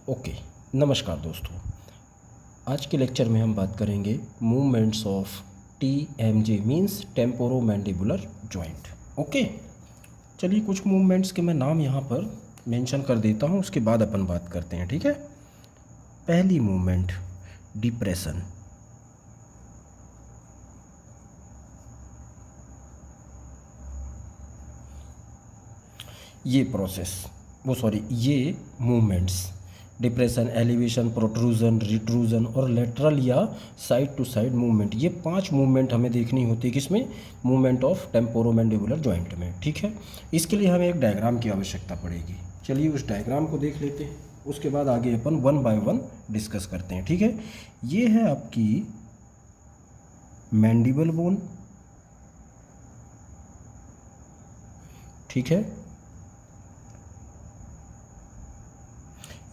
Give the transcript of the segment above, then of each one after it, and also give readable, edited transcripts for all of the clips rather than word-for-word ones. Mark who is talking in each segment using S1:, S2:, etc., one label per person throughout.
S1: Okay, नमस्कार दोस्तों। आज के लेक्चर में हम बात करेंगे movements of TMJ means temporomandibular joint. Okay, चलिए कुछ मूवमेंट्स के मैं नाम यहाँ पर मेंशन कर देता हूँ, उसके बाद अपन बात करते हैं। ठीक है। पहली मूवमेंट डिप्रेशन। ये मूवमेंट्स डिप्रेशन, एलिवेशन, प्रोट्रूजन, रिट्रूजन और लेटरल या साइड टू साइड मूवमेंट, ये 5 मूवमेंट हमें देखनी होती है किसमें, मूवमेंट ऑफ टेम्पोरोमैंडिबुलर जॉइंट में। ठीक है। इसके लिए हमें एक डायग्राम की आवश्यकता पड़ेगी। चलिए उस डायग्राम को देख लेते हैं, उसके बाद आगे अपन 1 बाय 1 डिस्कस करते हैं। ठीक है। ये है आपकी मैंडिबल बोन। ठीक है।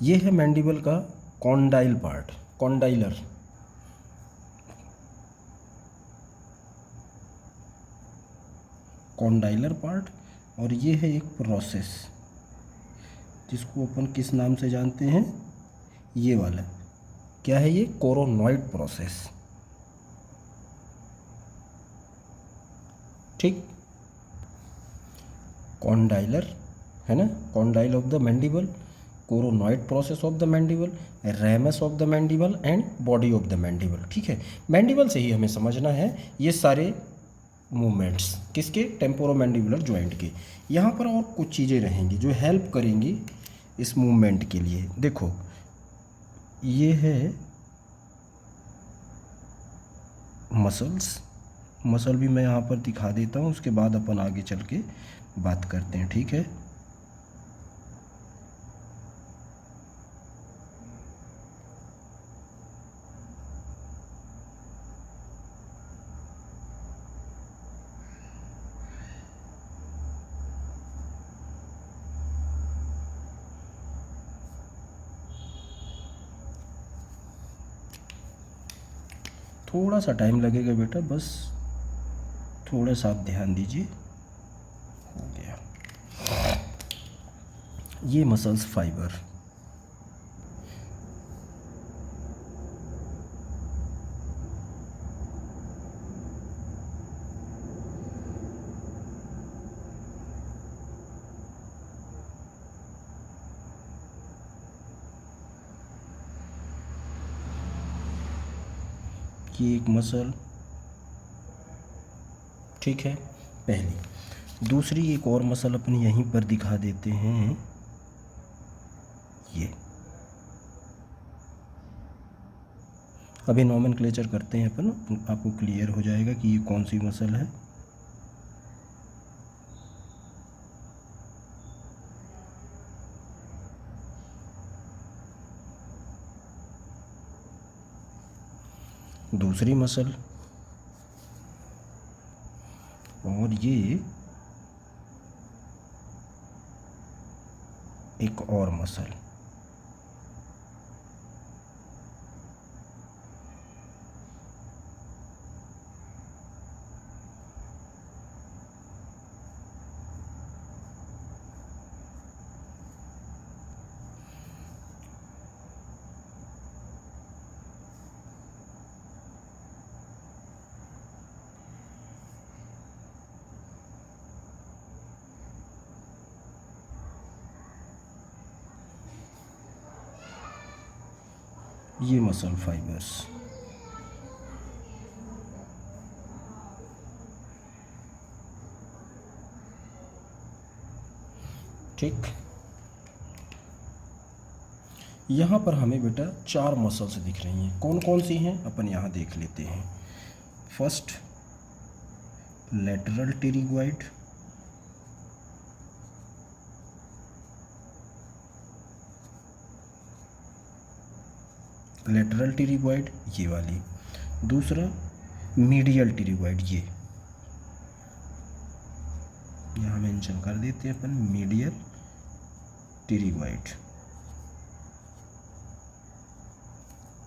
S1: ये है मैंडिबल का condyle part, condylar. Condylar part. और ये है एक प्रोसेस जिसको अपन किस नाम से जानते हैं, ये वाला क्या है, ये कोरोनॉइड प्रोसेस। ठीक, कॉन्डाइलर है ना, condyle of the mandible, coronoid process of the mandible, ramus of the mandible and body of the mandible. ठीक है। मैंडिबल से ही हमें समझना है ये सारे मूवमेंट्स किसके, टेम्पोरोमैंडिबुलर जॉइंट के। यहाँ पर और कुछ चीज़ें रहेंगी जो हेल्प करेंगी इस मूवमेंट के लिए। देखो ये है मसल्स, मसल भी मैं यहाँ पर दिखा देता हूँ, उसके बाद अपन आगे चल के बात करते हैं। ठीक है। थोड़ा सा टाइम लगेगा बेटा, बस थोड़ा सा आप ध्यान दीजिए। हो गया। ये मसल्स फाइबर, ये एक मसल। ठीक है, पहली। दूसरी एक और मसल अपन यहीं पर दिखा देते हैं, ये। अभी नॉमेनक्लेचर करते हैं अपन, आपको क्लियर हो जाएगा कि ये कौन सी मसल है। दूसरी मसल, और ये एक और मसल। ये मसल फाइबर्स। ठीक, यहाँ पर हमें बेटा 4 मसल्स दिख रही हैं। कौन कौन सी हैं अपन यहाँ देख लेते हैं। First lateral pterygoid, lateral pterygoid ये वाली। दूसरा मीडियल टेरिगोइड, ये यहाँ मेंशन कर देते हैं अपन, मीडियल टेरिगोइड।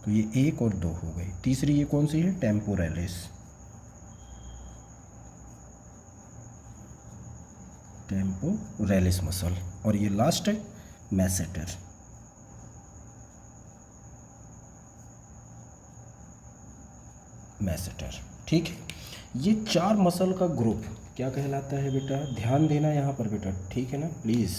S1: तो ये 1 और 2 हो गई। तीसरी ये कौन सी है, टेम्पोरेलिस, टेम्पोरेलिस मसल। और ये लास्ट है मैसेटर। मैसेटर। ठीक है, ये 4 मसल का ग्रुप क्या कहलाता है बेटा? ध्यान देना यहाँ पर बेटा, ठीक है ना, प्लीज़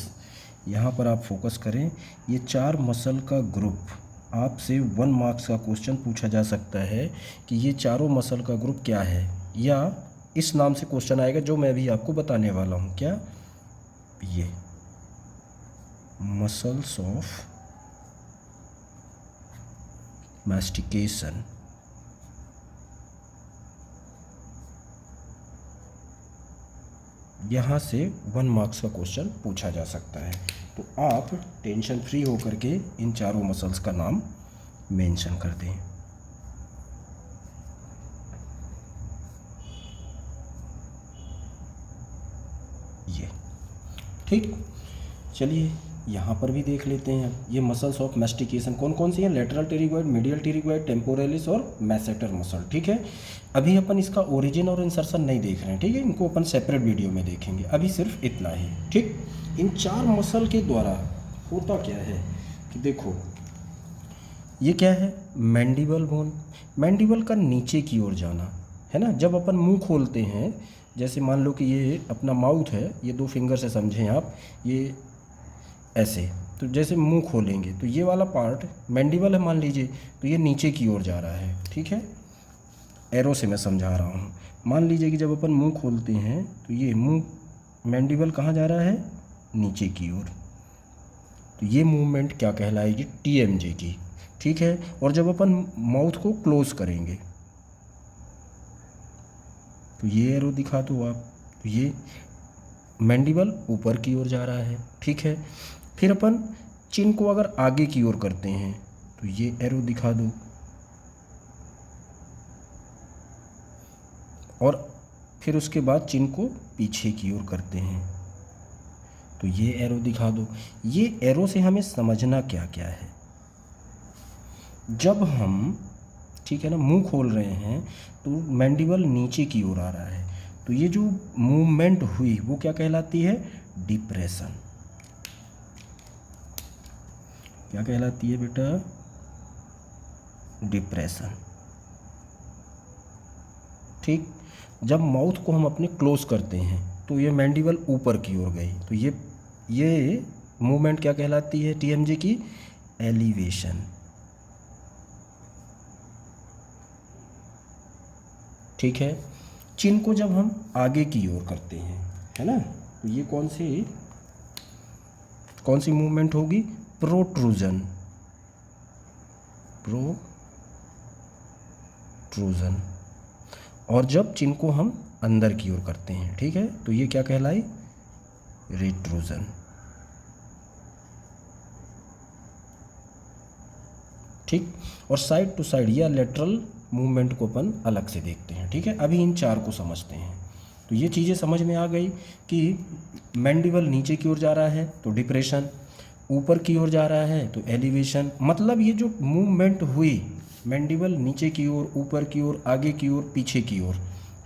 S1: यहाँ पर आप फोकस करें। ये 4 मसल का ग्रुप आपसे 1 मार्क्स का क्वेश्चन पूछा जा सकता है कि ये चारों मसल का ग्रुप क्या है, या इस नाम से क्वेश्चन आएगा जो मैं भी आपको बताने वाला हूँ। क्या? ये मसल्स ऑफ मैस्टिकेशन। यहाँ से 1 मार्क्स का क्वेश्चन पूछा जा सकता है, तो आप टेंशन फ्री होकर के इन चारों मसल्स का नाम मेंशन कर दें। ये ठीक। चलिए यहाँ पर भी देख लेते हैं। ये मसल्स ऑफ मैस्टिकेशन कौन कौन सी हैं? Lateral pterygoid, medial pterygoid, temporalis और मैसेटर मसल। ठीक है, अभी अपन इसका ओरिजिन और इंसर्शन नहीं देख रहे हैं, ठीक है, इनको अपन सेपरेट वीडियो में देखेंगे, अभी सिर्फ इतना ही। ठीक, इन 4 मसल के द्वारा होता क्या है कि देखो, ये क्या है? Mandible bone. मैंडिबल का नीचे की ओर जाना है ना। जब अपन मुंह खोलते हैं, जैसे मान लो कि ये अपना माउथ है, ये 2 फिंगर से समझें आप, ये ऐसे, तो जैसे मुंह खोलेंगे तो ये वाला पार्ट मैंडिबल है मान लीजिए, तो ये नीचे की ओर जा रहा है। ठीक है, एरो से मैं समझा रहा हूँ। मान लीजिए कि जब अपन मुंह खोलते हैं तो ये मुंह मैंडिबल कहाँ जा रहा है? नीचे की ओर। तो ये मूवमेंट क्या कहलाएगी? TMJ की। ठीक है, और जब अपन माउथ को क्लोज करेंगे तो ये एरो दिखा दो आप, तो ये मैंडिबल ऊपर की ओर जा रहा है। ठीक है, फिर अपन चिन को अगर आगे की ओर करते हैं तो ये एरो दिखा दो, और फिर उसके बाद चिन को पीछे की ओर करते हैं तो ये एरो दिखा दो। ये एरो से हमें समझना क्या क्या है? जब हम, ठीक है ना, मुंह खोल रहे हैं तो मैंडिबल नीचे की ओर आ रहा है, तो ये जो मूवमेंट हुई वो क्या कहलाती है? डिप्रेशन। क्या कहलाती है बेटा? डिप्रेशन। ठीक, जब माउथ को हम अपने क्लोज करते हैं तो ये मैंडिबल ऊपर की ओर गई, तो ये मूवमेंट क्या कहलाती है? TMJ की एलिवेशन। ठीक है, चिन को जब हम आगे की ओर करते हैं, है ना, तो ये कौन सी मूवमेंट होगी? प्रोट्रूजन। प्रोट्रूजन। और जब चिन को हम अंदर की ओर करते हैं, ठीक है, तो ये क्या कहलाई? रिट्रूजन। ठीक, और साइड टू साइड या लेटरल मूवमेंट को अपन अलग से देखते हैं। ठीक है, अभी इन 4 को समझते हैं। तो ये चीज़ें समझ में आ गई कि मैंडिबल नीचे की ओर जा रहा है तो डिप्रेशन, ऊपर की ओर जा रहा है तो एलिवेशन। मतलब ये जो मूवमेंट हुई, मैंडिबल नीचे की ओर, ऊपर की ओर, आगे की ओर, पीछे की ओर,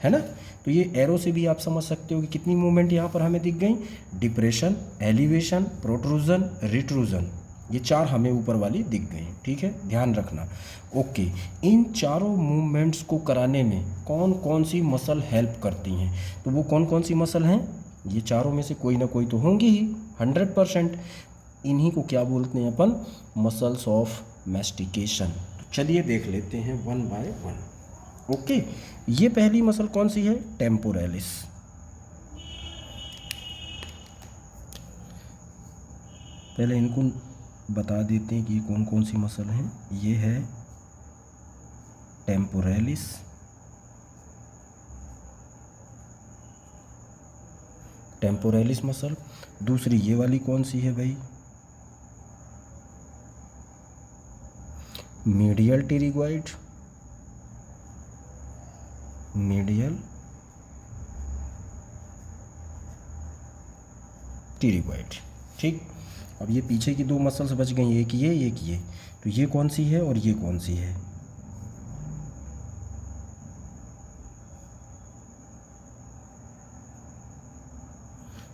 S1: है ना, तो ये एरो से भी आप समझ सकते हो कि कितनी मूवमेंट यहाँ पर हमें दिख गई? डिप्रेशन, एलिवेशन, प्रोट्रूजन, रिट्रूजन, ये 4 हमें ऊपर वाली दिख गई। ठीक है, ध्यान रखना। ओके, इन चारों मूवमेंट्स को कराने में कौन कौन सी मसल हेल्प करती हैं? तो वो कौन कौन सी मसल हैं? ये चारों में से कोई ना कोई तो होंगी ही 100%। इन्हीं को क्या बोलते हैं अपन? Muscles of mastication. तो चलिए देख लेते हैं 1 बाय 1। ओके, ये पहली मसल कौन सी है? टेम्पोरेलिस। पहले इनको बता देते हैं कि ये कौन कौन सी मसल हैं। ये है टेम्पोरेलिस, टेम्पोरेलिस मसल। दूसरी ये वाली कौन सी है भाई? Medial pterygoid. Medial pterygoid. ठीक, अब ये पीछे की 2 मसल्स बच गई, एक ये। तो ये कौन सी है और ये कौन सी है?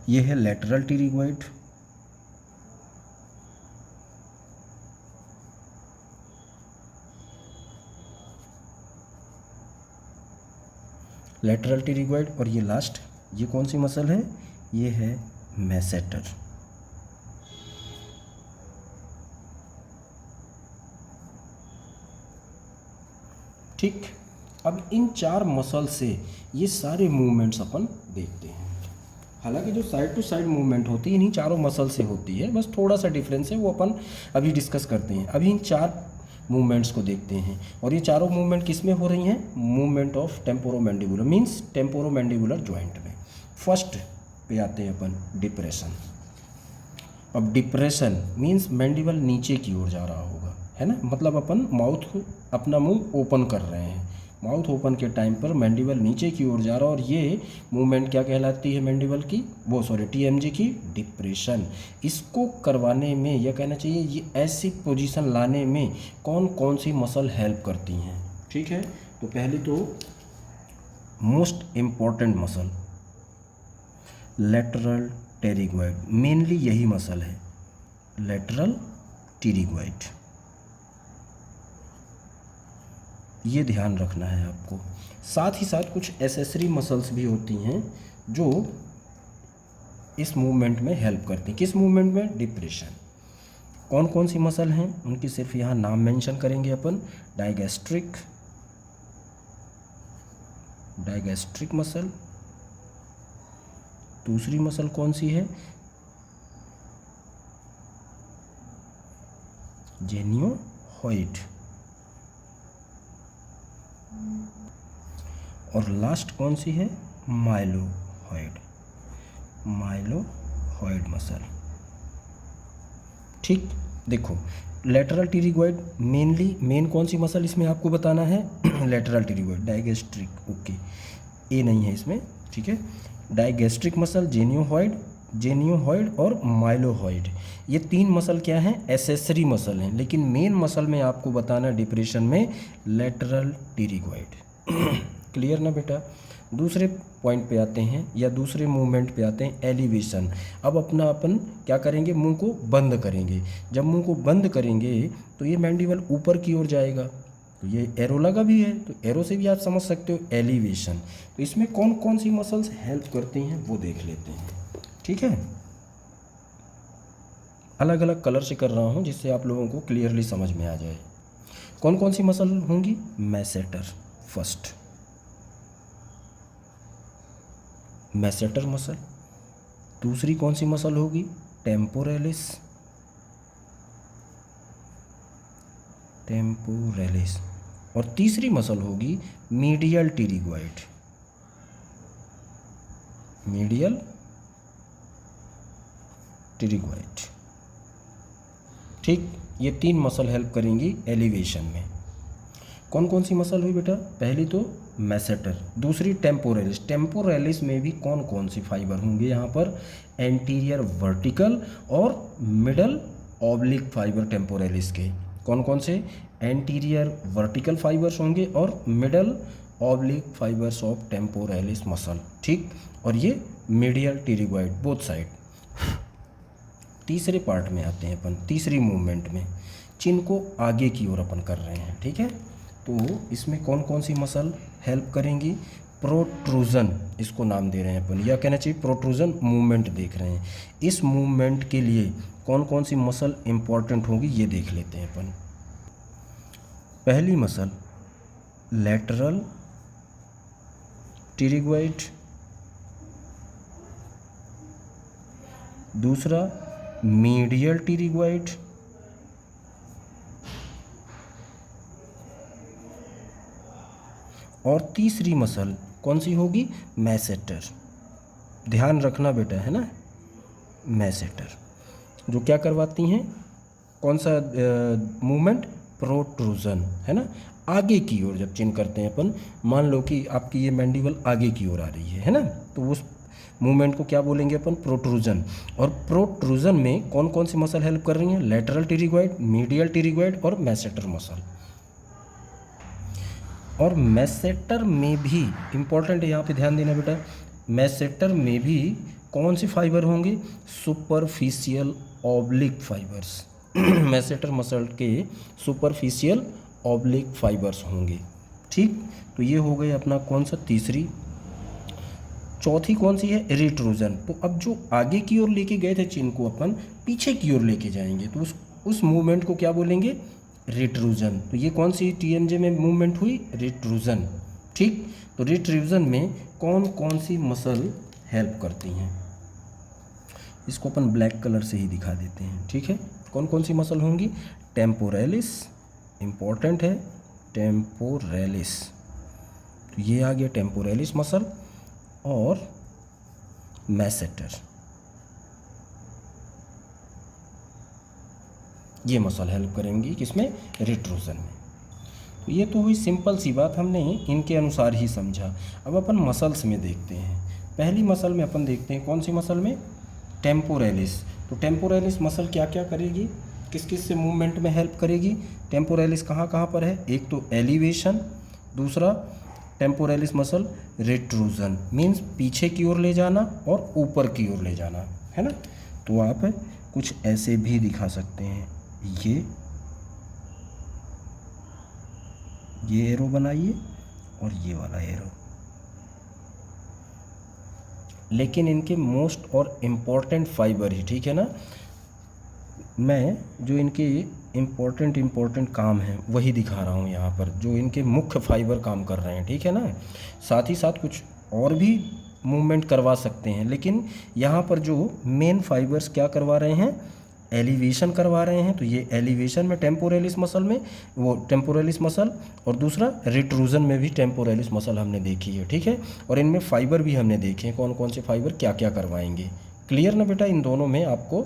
S1: ये है लेटरल टेरिगोइड, लेटरल टिरिगोइड। और ये लास्ट, ये कौन सी मसल है, ये है मैसेटर। ठीक, अब इन 4 मसल से ये सारे मूवमेंट्स अपन देखते हैं। हालांकि जो साइड टू साइड मूवमेंट होती है इन्हीं चारों मसल से होती है, बस थोड़ा सा डिफरेंस है, वो अपन अभी डिस्कस करते हैं। अभी इन 4 मूवमेंट्स को देखते हैं, और ये चारों मूवमेंट किस में हो रही हैं, movement of temporomandibular, means temporomandibular joint में। फर्स्ट पे आते हैं अपन, डिप्रेशन। अब डिप्रेशन मीन्स मैंडिबल नीचे की ओर जा रहा होगा, है ना, मतलब अपन माउथ, अपना मुंह ओपन कर रहे हैं, माउथ ओपन के टाइम पर मैंडिबल नीचे की ओर जा रहा है, और ये मूवमेंट क्या कहलाती है मैंडिबल की, वो टीएमजी की, डिप्रेशन। इसको करवाने में, यह कहना चाहिए ये ऐसी पोजीशन लाने में कौन कौन सी मसल हेल्प करती हैं। ठीक है, तो पहले तो most important muscle lateral pterygoid, mainly यही मसल है, लेटरल टेरिगोइड, ये ध्यान रखना है आपको। साथ ही साथ कुछ एसेसरी मसल्स भी होती हैं जो इस मूवमेंट में हेल्प करती हैं। किस मूवमेंट में, डिप्रेशन। कौन कौन सी मसल हैं उनकी सिर्फ यहाँ नाम मेंशन करेंगे अपन, डायगैस्ट्रिक, डायगैस्ट्रिक मसल। दूसरी मसल कौन सी है, जेनियोहॉइड। और लास्ट कौन सी है, माइलोहॉइड, माइलोहॉइड मसल। ठीक, देखो लेटरल टेरिगोइड मेन कौन सी मसल इसमें आपको बताना है, लेटरल टेरिगोइड, डायगैस्ट्रिक, ओके, ए नहीं है इसमें, ठीक है। डायगैस्ट्रिक मसल, जेनियोहॉइड और माइलोहॉइड, ये 3 मसल क्या हैं, एसेसरी मसल हैं, लेकिन मेन मसल में आपको बताना है डिप्रेशन में लेटरल टेरिगोइड। क्लियर ना बेटा। दूसरे पॉइंट पे आते हैं, या दूसरे मूवमेंट पे आते हैं, एलिवेशन। अब अपन क्या करेंगे, मुंह को बंद करेंगे। जब मुंह को बंद करेंगे तो ये मैंडिबल ऊपर की ओर जाएगा, तो ये एरो लगा भी है, तो एरो से भी आप समझ सकते हो एलिवेशन। तो इसमें कौन कौन सी मसल्स हेल्प करती हैं वो देख लेते हैं। ठीक है, अलग अलग कलर से कर रहा हूँ जिससे आप लोगों को क्लियरली समझ में आ जाए। कौन कौन सी मसल होंगी, मैसेटर फर्स्ट, मैसेटर मसल। दूसरी कौन सी मसल होगी, टेम्पोरेलिस, टेम्पोरेलिस। और तीसरी मसल होगी मीडियल टेरिगोइड, मीडियल टेरिगोइड। ठीक, ये 3 मसल हेल्प करेंगी एलिवेशन में। कौन कौन सी मसल हुई बेटा, पहली तो मैसेटर, दूसरी टेम्पोरेलिस। टेम्पोरेलिस में भी कौन कौन सी फाइबर होंगे यहाँ पर, एंटीरियर वर्टिकल और मिडल ऑब्लिक फाइबर टेम्पोरेलिस के। कौन कौन से, एंटीरियर वर्टिकल फाइबर्स होंगे और middle oblique fibres of temporalis muscle. ठीक, और ये मीडियल टेरिगोइड, बोथ साइड। तीसरे पार्ट में आते हैं अपन, तीसरी मूवमेंट में, चिन को आगे की ओर अपन कर रहे हैं। ठीक है, तो इसमें कौन कौन सी मसल हेल्प करेंगी, प्रोट्रूजन, इसको नाम दे रहे हैं अपन, या कहना चाहिए प्रोट्रूजन मूवमेंट देख रहे हैं। इस मूवमेंट के लिए कौन कौन सी मसल इंपॉर्टेंट होगी ये देख लेते हैं अपन। पहली मसल लेटरल टेरिगोइड, दूसरा मीडियल टेरिगोइड, और तीसरी मसल कौन सी होगी, मैसेटर। ध्यान रखना बेटा, है ना, मैसेटर, जो क्या करवाती हैं, कौन सा मूवमेंट, प्रोट्रूजन, है ना, आगे की ओर जब चिन करते हैं अपन, मान लो कि आपकी ये मैंडिबल आगे की ओर आ रही है ना, तो उस मूवमेंट को क्या बोलेंगे अपन, प्रोट्रूजन। और प्रोट्रूजन में कौन कौन सी मसल हेल्प कर रही हैं, लेटरल टेरिगोइड, मीडियल टेरिगोइड और मैसेटर मसल। और मैसेटर में भी इम्पॉर्टेंट है, यहाँ पे ध्यान देना बेटा, मैसेटर में भी कौन सी फाइबर होंगे, superficial oblique fibres. Masseter muscle के सुपरफिशियल ऑब्लिक फाइबर्स होंगे। ठीक, तो ये हो गई अपना कौन सा, तीसरी चौथी कौन सी है, रिट्रूजन। तो अब जो आगे की ओर लेके गए थे चिन्ह को अपन पीछे की ओर लेके जाएंगे, तो उस मूवमेंट को क्या बोलेंगे, रिट्रूजन। तो ये कौन सी टीएमजे में मूवमेंट हुई, रिट्रूजन। ठीक, तो रिट्रूजन में कौन कौन सी मसल हेल्प करती हैं, इसको अपन ब्लैक कलर से ही दिखा देते हैं। ठीक है, कौन कौन सी मसल होंगी, टेम्पोरेलिस, इम्पॉर्टेंट है टेम्पोरेलिस, तो ये आ गया टेम्पोरेलिस मसल, और मैसेटर, ये मसल हेल्प करेंगी किसमें, रिट्रूजन में। तो ये तो हुई सिंपल सी बात, हमने इनके अनुसार ही समझा। अब अपन मसल्स में देखते हैं। पहली मसल में अपन देखते हैं, कौन सी मसल में, टेम्पोरेलिस। तो टेम्पोरेलिस मसल क्या क्या करेगी, किस किस से मूवमेंट में हेल्प करेगी, टेम्पोरेलिस कहाँ कहाँ पर है, एक तो एलिवेशन, दूसरा टेम्पोरेलिस मसल रिट्रूजन, मीन्स पीछे की ओर ले जाना और ऊपर की ओर ले जाना, है ना। तो आप कुछ ऐसे भी दिखा सकते हैं, ये एरो बनाइए और ये वाला एरो, लेकिन इनके मोस्ट और इम्पॉर्टेंट फाइबर ही, ठीक है ना, मैं जो इनके इम्पोर्टेंट काम हैं वही दिखा रहा हूँ यहाँ पर, जो इनके मुख्य फाइबर काम कर रहे हैं, ठीक है ना। साथ ही साथ कुछ और भी मूवमेंट करवा सकते हैं, लेकिन यहाँ पर जो मेन फाइबर्स क्या करवा रहे हैं, एलिवेशन करवा रहे हैं। तो ये एलिवेशन में टेम्पोरेलिस मसल में वो टेम्पोरेलिस मसल, और दूसरा रिट्रूजन में भी टेम्पोरेलिस मसल हमने देखी है, ठीक है। और इनमें फाइबर भी हमने देखे हैं, कौन कौन से फाइबर क्या क्या करवाएंगे। क्लियर ना बेटा, इन दोनों में आपको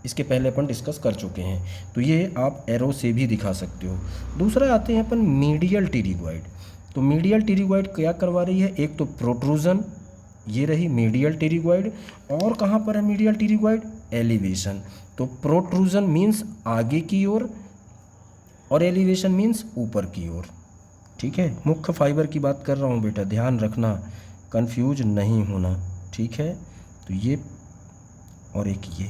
S1: इसके पहले अपन डिस्कस कर चुके हैं। तो ये आप एरो से भी दिखा सकते हो। दूसरा आते हैं अपन मीडियल टिरिगॉइड। तो मीडियल टिरिगॉइड क्या करवा रही है, एक तो प्रोट्रूजन, ये रही मीडियल टिरिगॉइड, और कहाँ पर है मीडियल टिरिगॉइड, एलिवेशन। तो प्रोट्रूजन मीन्स आगे की ओर और एलिवेशन मीन्स ऊपर की ओर, ठीक है। मुख्य फाइबर की बात कर रहा हूँ बेटा, ध्यान रखना, कंफ्यूज नहीं होना, ठीक है। तो ये और एक ये,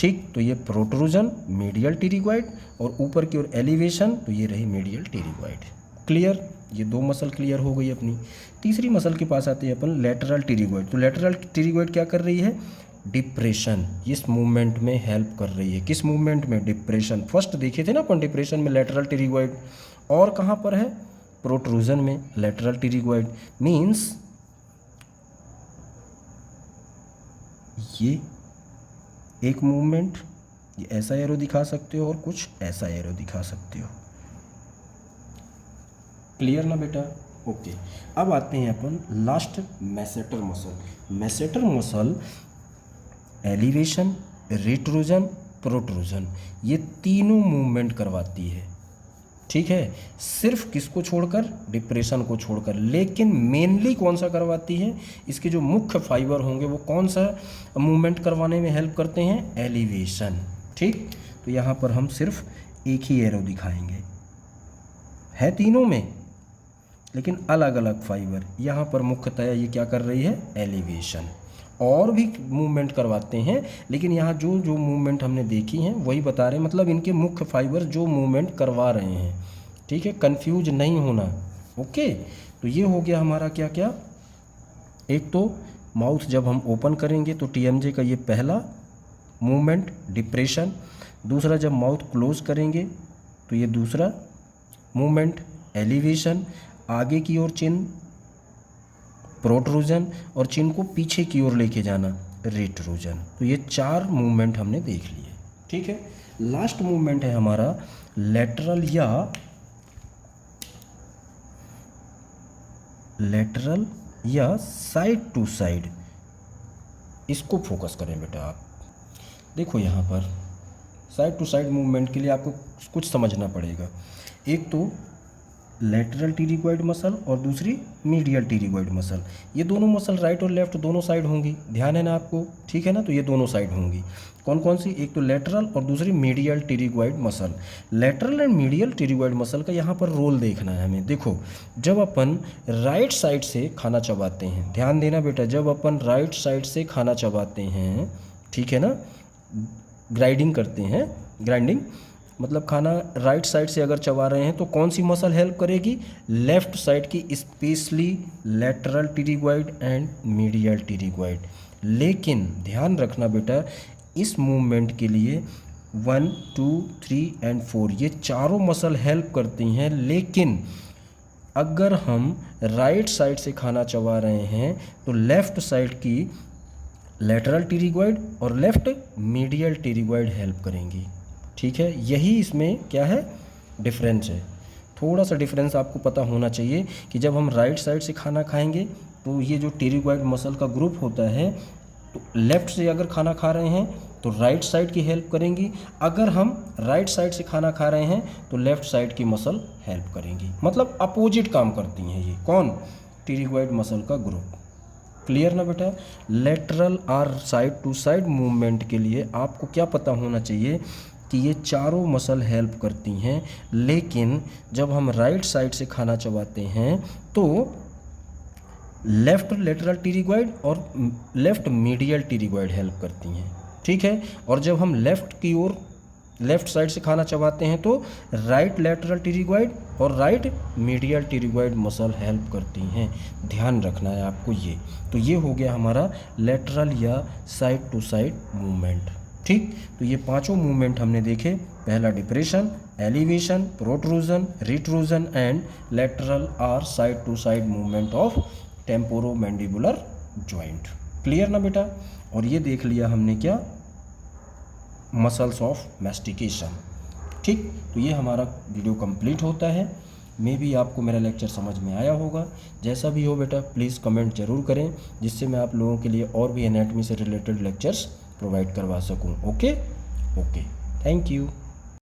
S1: ठीक। तो ये प्रोट्रूजन मीडियल टिरिगॉइड और ऊपर की ओर एलिवेशन, तो ये रही मीडियल टिरिगॉइड। क्लियर, ये दो मसल क्लियर हो गई अपनी। तीसरी मसल के पास आते हैं अपन, लेटरल टिरिगॉइड। तो लेटरल टिरिगॉइड क्या कर रही है, डिप्रेशन, इस मूवमेंट में हेल्प कर रही है। किस मूवमेंट में, डिप्रेशन। फर्स्ट देखे थे ना अपन डिप्रेशन में लेटरल टिरिगॉइड, और कहाँ पर है, प्रोट्रूजन में लेटरल टिरिगॉइड। मीन्स ये एक मूवमेंट, ये ऐसा एरो दिखा सकते हो और कुछ ऐसा एरो दिखा सकते हो। क्लियर ना बेटा, ओके। अब आते हैं अपन last, masseter muscle. Masseter muscle elevation, retrusion, protrusion, ये तीनों मूवमेंट करवाती है, ठीक है। सिर्फ किसको छोड़कर, डिप्रेशन को छोड़कर। लेकिन मेनली कौन सा करवाती है, इसके जो मुख्य फाइबर होंगे वो कौन सा मूवमेंट करवाने में हेल्प करते हैं, एलिवेशन, ठीक। तो यहाँ पर हम सिर्फ एक ही एरो दिखाएंगे, है तीनों में लेकिन अलग अलग फाइबर। यहाँ पर मुख्यतः ये क्या कर रही है, एलिवेशन। और भी मूवमेंट करवाते हैं, लेकिन यहाँ जो जो मूवमेंट हमने देखी हैं वही बता रहे हैं, मतलब इनके मुख्य फाइबर जो मूवमेंट करवा रहे हैं, ठीक है। कंफ्यूज नहीं होना, ओके। तो ये हो गया हमारा क्या क्या, एक तो माउथ जब हम ओपन करेंगे तो टीएमजे का ये पहला मूवमेंट डिप्रेशन, दूसरा जब माउथ क्लोज करेंगे तो ये दूसरा मूवमेंट एलिवेशन, आगे की ओर चिन्ह प्रोट्रूजन, और चिन्ह को पीछे की ओर लेके जाना रिट्रूजन। तो ये चार मूवमेंट हमने देख लिए, ठीक है। लास्ट मूवमेंट है हमारा लेटरल या साइड टू साइड। इसको फोकस करें बेटा आप, देखो यहाँ पर साइड टू साइड मूवमेंट के लिए आपको कुछ समझना पड़ेगा। एक तो लेटरल टिरिगॉइड मसल और दूसरी मीडियल टिरिगॉइड मसल। ये दोनों मसल राइट और लेफ्ट दोनों साइड होंगी, ध्यान है ना आपको, ठीक है ना। तो ये दोनों साइड होंगी, कौन कौन सी, एक तो लेटरल और दूसरी medial pterygoid muscle. Lateral and medial pterygoid muscle का यहाँ पर रोल देखना है हमें। देखो, जब अपन राइट साइड से खाना चबाते हैं, ध्यान देना बेटा, जब अपन राइट साइड से खाना चबाते हैं, ठीक है ना, ग्राइंडिंग करते हैं, ग्राइंडिंग, मतलब खाना राइट साइड से अगर चबा रहे हैं तो कौन सी मसल हेल्प करेगी, लेफ्ट साइड की, स्पेशली लैटरल टिरिगॉइड एंड मीडियल टिरिगॉइड। लेकिन ध्यान रखना बेटा, इस मूवमेंट के लिए 1, 2, 3 एंड 4 ये चारों मसल हेल्प करती हैं। लेकिन अगर हम राइट साइड से खाना चबा रहे हैं तो लेफ्ट साइड की लैटरल टिरिगॉइड और लेफ्ट मीडियल टिरिगॉइड हेल्प करेंगी। ठीक है, यही इसमें क्या है, डिफरेंस है। थोड़ा सा डिफरेंस आपको पता होना चाहिए कि जब हम राइट साइड से खाना खाएंगे तो ये जो टिरिगॉइड मसल का ग्रुप होता है, तो लेफ़्ट से अगर खाना खा रहे हैं तो राइट साइड की हेल्प करेंगी, अगर हम राइट साइड से खाना खा रहे हैं तो लेफ़्ट साइड की मसल हेल्प करेंगी। मतलब अपोजिट काम करती हैं ये, कौन, टिरिगॉइड मसल का ग्रुप। क्लियर ना बेटा। लेटरल और साइड टू साइड मूवमेंट के लिए आपको क्या पता होना चाहिए कि ये चारों मसल हेल्प करती हैं, लेकिन जब हम राइट साइड से खाना चबाते हैं तो लेफ्ट लेटरल टिरिगॉइड और लेफ्ट मीडियल टिरिगॉइड हेल्प करती हैं। ठीक है, और जब हम लेफ्ट की ओर लेफ्ट साइड से खाना चबाते हैं तो राइट लेटरल टिरिगॉइड और right medial pterygoid muscle help करती हैं। ध्यान रखना है आपको ये। तो ये हो गया हमारा लेटरल या साइड टू साइड मूवमेंट। ठीक, तो ये पांचों मूवमेंट हमने देखे। पहला depression, elevation, protrusion, retrusion and lateral और side to side movement of temporomandibular joint. Clear ना बेटा। और ये देख लिया हमने क्या, मसल्स ऑफ मैस्टिकेशन। ठीक, तो ये हमारा वीडियो कंप्लीट होता है। मे भी आपको मेरा लेक्चर समझ में आया होगा। जैसा भी हो बेटा प्लीज़ कमेंट ज़रूर करें, जिससे मैं आप लोगों के लिए और भी एनाटॉमी से रिलेटेड लेक्चर्स प्रोवाइड करवा सकूं। Okay, thank you.